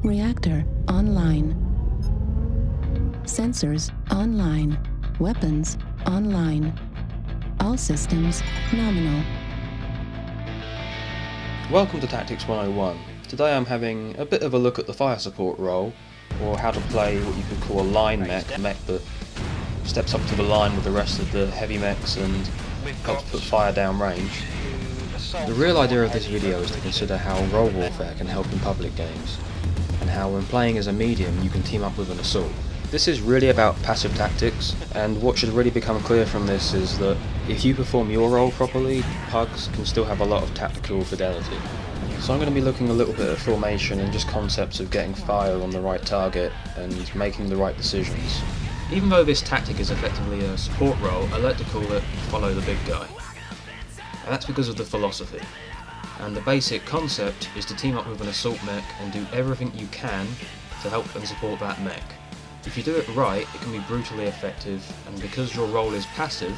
Reactor online. Sensors online. Weapons online. All systems nominal. Welcome to Tactics 101. Today I'm having a bit of a look at the fire support role, or how to play what you could call a line mech, a mech that steps up to the line with the rest of the heavy mechs and helps put fire down range. The real idea of this video is to consider how role warfare can help in public games, and how when playing as a medium you can team up with an assault. This is really about passive tactics, and what should really become clear from this is that if you perform your role properly, pugs can still have a lot of tactical fidelity. So I'm going to be looking a little bit at formation and just concepts of getting fire on the right target and making the right decisions. Even though this tactic is effectively a support role, I like to call it follow the big guy. And that's because of the philosophy. And the basic concept is to team up with an assault mech and do everything you can to help and support that mech. If you do it right, it can be brutally effective, and because your role is passive,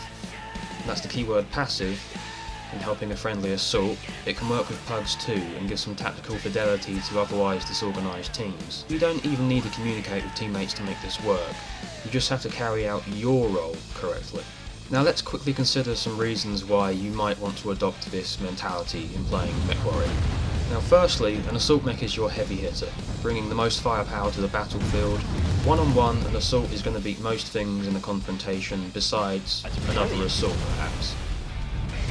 and that's the keyword passive, in helping a friendly assault, it can work with pugs too and give some tactical fidelity to otherwise disorganised teams. You don't even need to communicate with teammates to make this work, you just have to carry out your role correctly. Now let's quickly consider some reasons why you might want to adopt this mentality in playing Mech Warrior. Now firstly, an assault mech is your heavy hitter, bringing the most firepower to the battlefield. One-on-one, an assault is going to beat most things in a confrontation, besides another assault perhaps.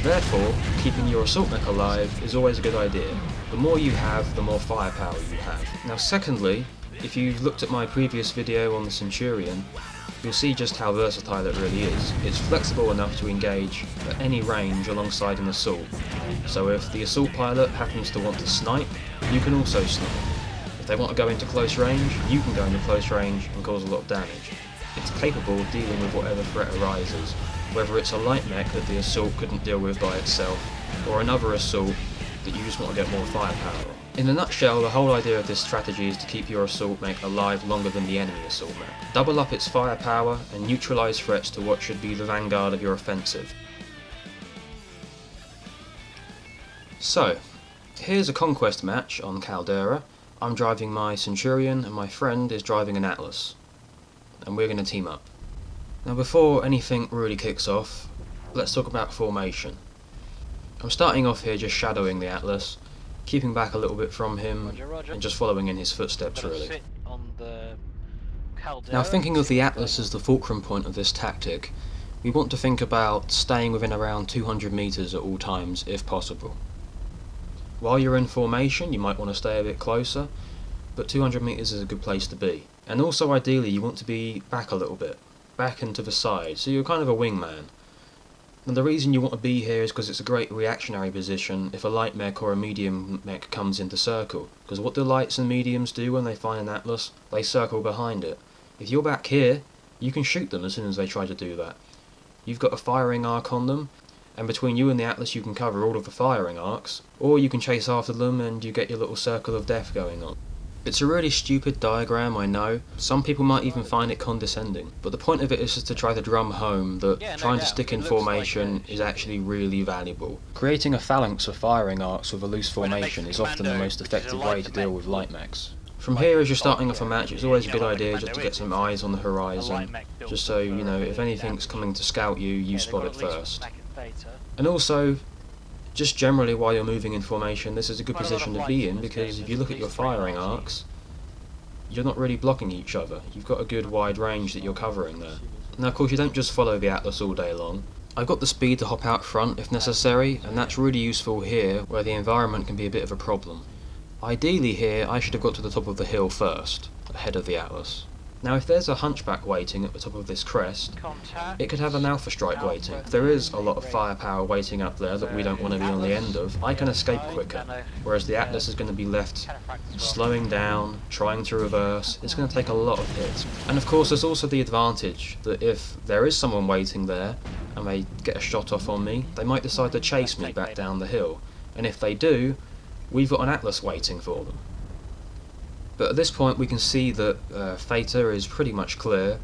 Therefore, keeping your assault mech alive is always a good idea. The more you have, the more firepower you have. Now secondly, if you've looked at my previous video on the Centurion, you'll see just how versatile it really is. It's flexible enough to engage at any range alongside an assault. So if the assault pilot happens to want to snipe, you can also snipe. If they want to go into close range, you can go into close range and cause a lot of damage. It's capable of dealing with whatever threat arises, whether it's a light mech that the assault couldn't deal with by itself, or another assault that you just want to get more firepower on. In a nutshell, the whole idea of this strategy is to keep your assault mech alive longer than the enemy assault mech. Double up its firepower and neutralise threats to what should be the vanguard of your offensive. So, here's a conquest match on Caldera. I'm driving my Centurion and my friend is driving an Atlas. And we're going to team up. Now before anything really kicks off, let's talk about formation. I'm starting off here just shadowing the Atlas, keeping back a little bit from him, and just following in his footsteps really. Now thinking of the Atlas as the fulcrum point of this tactic, we want to think about staying within around 200 meters at all times if possible. While you're in formation you might want to stay a bit closer, but 200 meters is a good place to be. And also ideally you want to be back a little bit, back and to the side, so you're kind of a wingman. And the reason you want to be here is because it's a great reactionary position if a light mech or a medium mech comes into circle. Because what do lights and mediums do when they find an Atlas? They circle behind it. If you're back here, you can shoot them as soon as they try to do that. You've got a firing arc on them, and between you and the Atlas you can cover all of the firing arcs, or you can chase after them and you get your little circle of death going on. It's a really stupid diagram, I know. Some people might even find it condescending, but the point of it is just to try to drum home that trying to stick in formation is actually really valuable. Creating a phalanx of firing arcs with a loose formation is often the most effective way to deal with light mechs. From here, as you're starting off a match, it's always a good idea just to get some eyes on the horizon, just so, you know, if anything's coming to scout you, you spot it first. And also, just generally while you're moving in formation, this is a good position to be in, because if you look at your firing arcs, you're not really blocking each other. You've got a good wide range that you're covering there. Now of course you don't just follow the Atlas all day long. I've got the speed to hop out front if necessary, and that's really useful here where the environment can be a bit of a problem. Ideally here I should have got to the top of the hill first, ahead of the Atlas. Now if there's a hunchback waiting at the top of this crest, it could have an alpha strike waiting. If there is a lot of firepower waiting up there that we don't want to be on the end of, I can escape quicker, whereas the Atlas is going to be left slowing down, trying to reverse. It's going to take a lot of hits. And of course there's also the advantage that if there is someone waiting there and they get a shot off on me, they might decide to chase me back down the hill, and if they do, we've got an Atlas waiting for them. But at this point we can see that Theta is pretty much clear,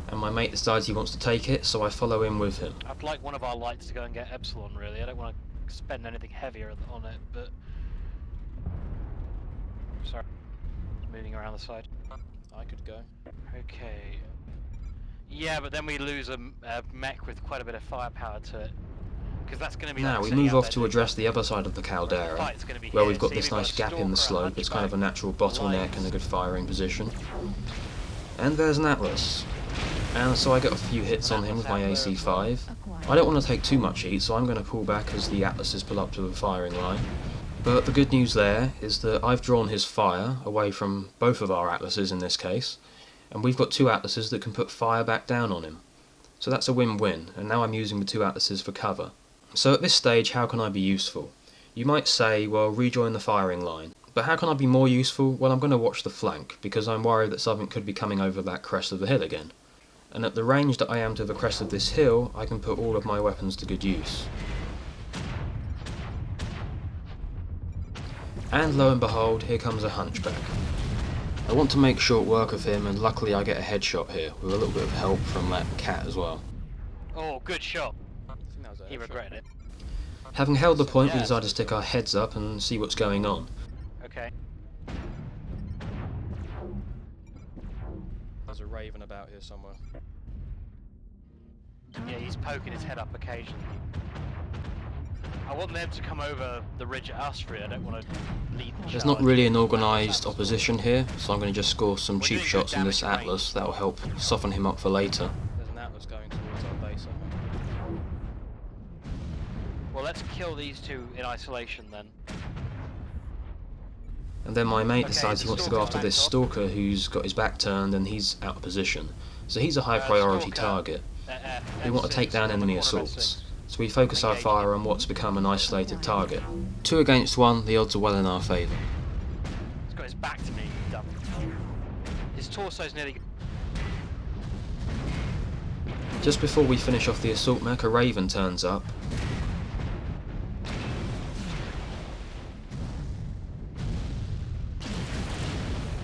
and my mate decides he wants to take it, so I follow in with him. I'd like one of our lights to go and get Epsilon really. I don't want to spend anything heavier on it, but... Sorry. moving around the side. I could go. Okay. Yeah, but then we lose a mech with quite a bit of firepower to it. Because that's going to be Now like we sitting move out off there to doing address the nothing. other side of the caldera, Fight's gonna be where here. we've got See, this we've got nice a gap in the stalker, a slope. It's kind of a hunchback, natural bottleneck and a good firing position. And there's an Atlas. And so I get a few hits on him with my AC5. I don't want to take too much heat, so I'm going to pull back as the Atlases pull up to the firing line. But the good news there is that I've drawn his fire away from both of our Atlases in this case, and we've got two Atlases that can put fire back down on him. So that's a win-win, and now I'm using the two Atlases for cover. So at this stage, how can I be useful? You might say, well, rejoin the firing line. But how can I be more useful? Well, I'm going to watch the flank, because I'm worried that something could be coming over that crest of the hill again. And at the range that I am to the crest of this hill, I can put all of my weapons to good use. And lo and behold, here comes a hunchback. I want to make short work of him, and luckily I get a headshot here, with a little bit of help from that cat as well. Oh, good shot. I think that was a He regretted it. Having held the point, we decide to stick our heads up and see what's going on. Okay. There's a raven about here somewhere. Yeah, he's poking his head up occasionally. I want them to come over the ridge at us for it. I don't want to lead the charge. There's not really an organised opposition here, so I'm going to just score some cheap shots on this Atlas. That'll help soften him up for later. There's an Atlas going towards our base, I think. Well, let's kill these two in isolation then. And then my mate decides he wants to go after this stalker who's got his back turned and he's out of position. So he's a high priority target. We want to take down enemy assaults. So we focus our fire on what's become an isolated target. 2 against 1, the odds are well in our favour. He's got his back to me, dumb. His torso's nearly... Just before we finish off the assault mech, a raven turns up.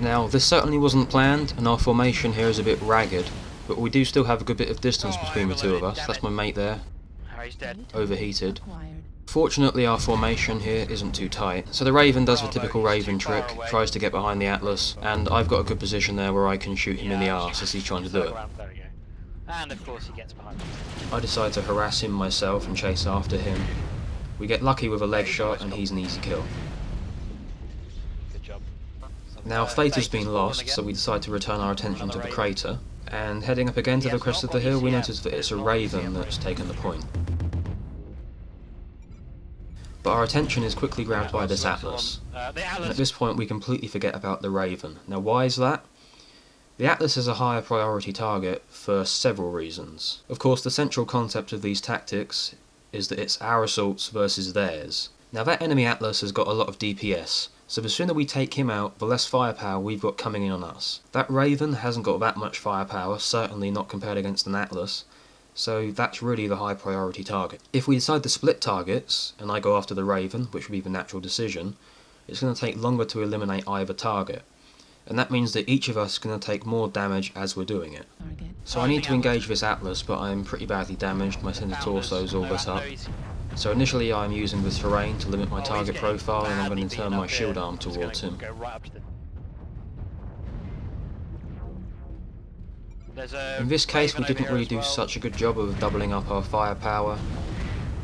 Now, this certainly wasn't planned, and our formation here is a bit ragged, but we do still have a good bit of distance between the two of us. That's my mate there, Harry's dead. overheated. Fortunately, our formation here isn't too tight, so the Raven does the typical Raven trick, tries to get behind the Atlas, and I've got a good position there where I can shoot him in the arse as he's trying to do it. There we go. And of course he gets behind me. I decide to harass him myself and chase after him. We get lucky with a leg shot, and he's an easy kill. Good job. Now, Fate has been lost, so we decide to return our attention to the crater, and heading up again to the crest of the hill, we notice that it's a Raven that's taken the point. But our attention is quickly grabbed by this Atlas, and at this point we completely forget about the Raven. Now, why is that? The Atlas is a higher priority target for several reasons. Of course, the central concept of these tactics is that it's our assaults versus theirs. Now, that enemy Atlas has got a lot of DPS, so the sooner we take him out, the less firepower we've got coming in on us. That Raven hasn't got that much firepower, certainly not compared against an Atlas, so that's really the high priority target. If we decide to split targets, and I go after the Raven, which would be the natural decision, it's going to take longer to eliminate either target. And that means that each of us is going to take more damage as we're doing it. So I need to engage this Atlas, but I'm pretty badly damaged, my centre torso's all lit up. So initially I'm using the terrain to limit my target profile, and I'm going to turn my shield arm towards him. In this case we didn't really do such a good job of doubling up our firepower.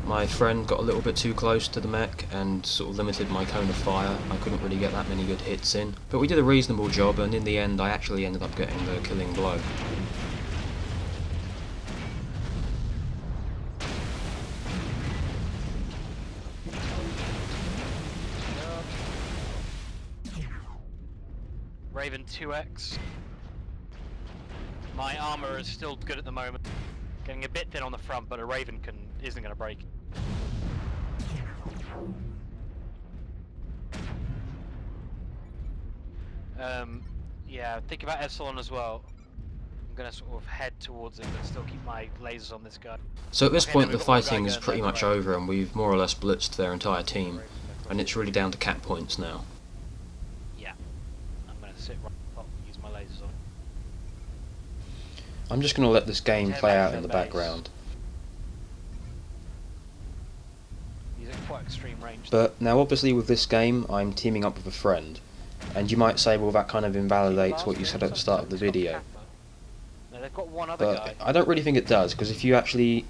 My friend got a little bit too close to the mech and sort of limited my cone of fire. I couldn't really get that many good hits in. But we did a reasonable job, and in the end I actually ended up getting the killing blow. Raven 2x. My armour is still good at the moment. Getting a bit thin on the front, but a Raven isn't going to break. Yeah, think about Epsilon as well. I'm going to sort of head towards him, but still keep my lasers on this guy. So at this point the fighting is pretty much over, and we've more or less blitzed their entire team, and it's really down to cap points now. Yeah, I'm going to sit right up and use my lasers on. I'm just going to let this game play out in the background. He's at quite extreme range. But now obviously with this game I'm teaming up with a friend, And you might say, well, that kind of invalidates what you said at the start of the video. No, they've got one other guy. But I don't really think it does, because if you actually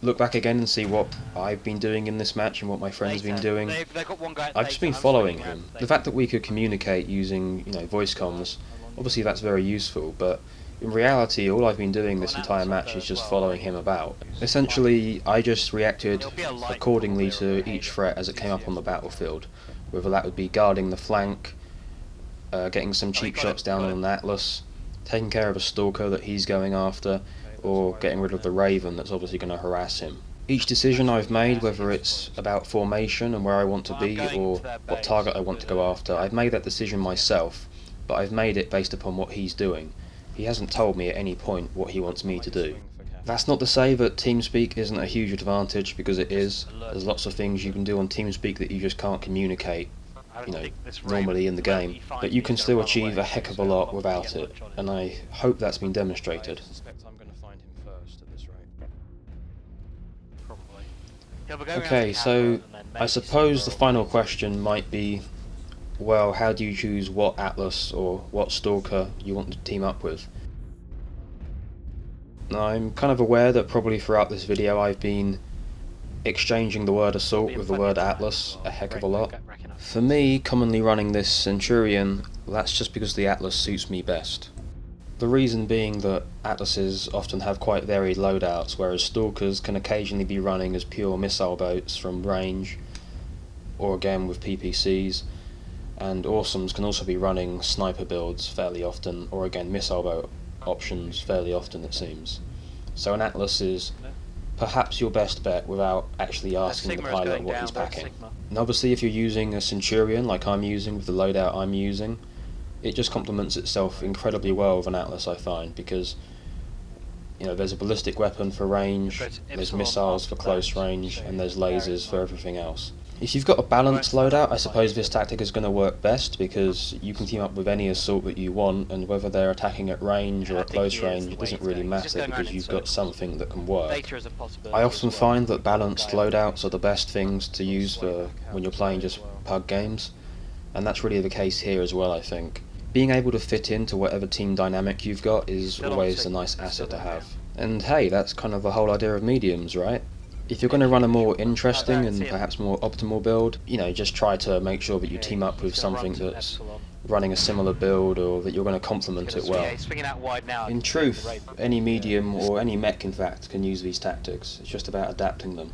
look back again and see what I've been doing in this match and what my friends have been doing, They've got one guy I've just been following him. The fact that we could communicate using, voice comms, obviously that's very useful, but in reality all I've been doing this entire match is just following him about. Essentially, I just reacted accordingly to each threat as it came up on the battlefield, whether that would be guarding the flank, getting some cheap shots down on an Atlas, taking care of a stalker that he's going after, or getting rid of the Raven that's obviously going to harass him. Each decision I've made, whether it's about formation and where I want to be, or what target I want to go after, I've made that decision myself, but I've made it based upon what he's doing. He hasn't told me at any point what he wants me to do. That's not to say that TeamSpeak isn't a huge advantage, because it is. There's lots of things you can do on TeamSpeak that you just can't communicate, normally in the game, but you can still achieve a heck of a lot without it, and I hope that's been demonstrated. Okay, so I suppose the final question might be, well, how do you choose what Atlas or what Stalker you want to team up with? Now, I'm kind of aware that probably throughout this video I've been exchanging the word Assault with the word Atlas a heck of a lot. For me, commonly running this Centurion, that's just because the Atlas suits me best. The reason being that Atlases often have quite varied loadouts, whereas Stalkers can occasionally be running as pure missile boats from range, or again with PPCs, and Awesomes can also be running sniper builds fairly often, or again missile boat options fairly often it seems. So an Atlas is perhaps your best bet without actually asking the pilot what he's packing. And obviously if you're using a Centurion like I'm using with the loadout I'm using, it just complements itself incredibly well with an Atlas, I find, because there's a ballistic weapon for range, there's missiles for close range, and there's lasers for everything else. If you've got a balanced loadout, I suppose this tactic is going to work best, because you can team up with any assault that you want, and whether they're attacking at range or at close range, it doesn't really matter, because you've got something that can work. I often find that balanced loadouts are the best things to use for when you're playing just pug games, and that's really the case here as well, I think. Being able to fit into whatever team dynamic you've got is always a nice asset to have. And hey, that's kind of the whole idea of mediums, right? If you're going to run a more interesting and perhaps more optimal build, just try to make sure that you team up with something that's running a similar build, or that you're going to complement it well. In truth, any medium or any mech in fact can use these tactics, it's just about adapting them.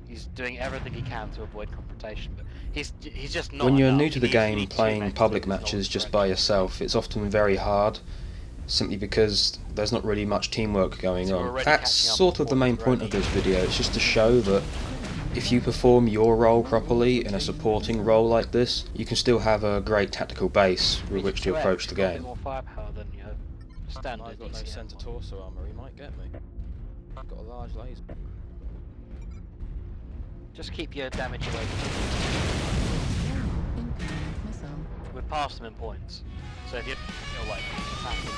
He's doing everything he can to avoid confrontation, but he's just not. When you're new to the game, playing public matches just by yourself, it's often very hard, simply because there's not really much teamwork going on. That's sort of the main point of this video. It's just to show that if you perform your role properly in a supporting role like this, you can still have a great tactical base with which to approach the game. I've got no centre torso armor, he might get me. I've got a large laser. Just keep your damage away from him. We're past them in points. So if you're like attacking,